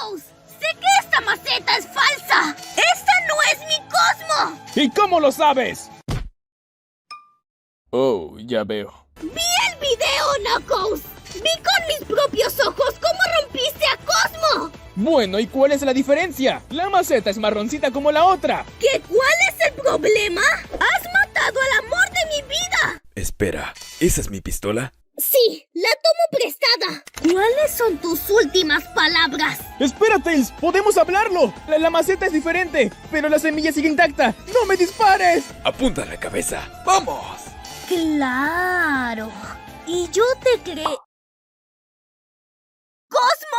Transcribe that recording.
Knuckles! ¡Sé que esta maceta es falsa! ¡Esta no es mi Cosmo! ¿Y cómo lo sabes? Oh, ya veo. ¡Vi el video, Knuckles! ¡Vi con mis propios ojos cómo rompiste a Cosmo! Bueno, ¿y cuál es la diferencia? La maceta es marroncita como la otra. ¿Qué? ¿Cuál es el problema? ¡Has matado al amor de mi vida! Espera, ¿esa es mi pistola? Sí, la tomo prestada. ¿Cuáles son tus últimas palabras? ¡Espera, Tails! ¡Podemos hablarlo! La maceta es diferente, pero la semilla sigue intacta. ¡No me dispares! ¡Apunta la cabeza! ¡Vamos! Claro. Y yo te creo. ¡Cosmo!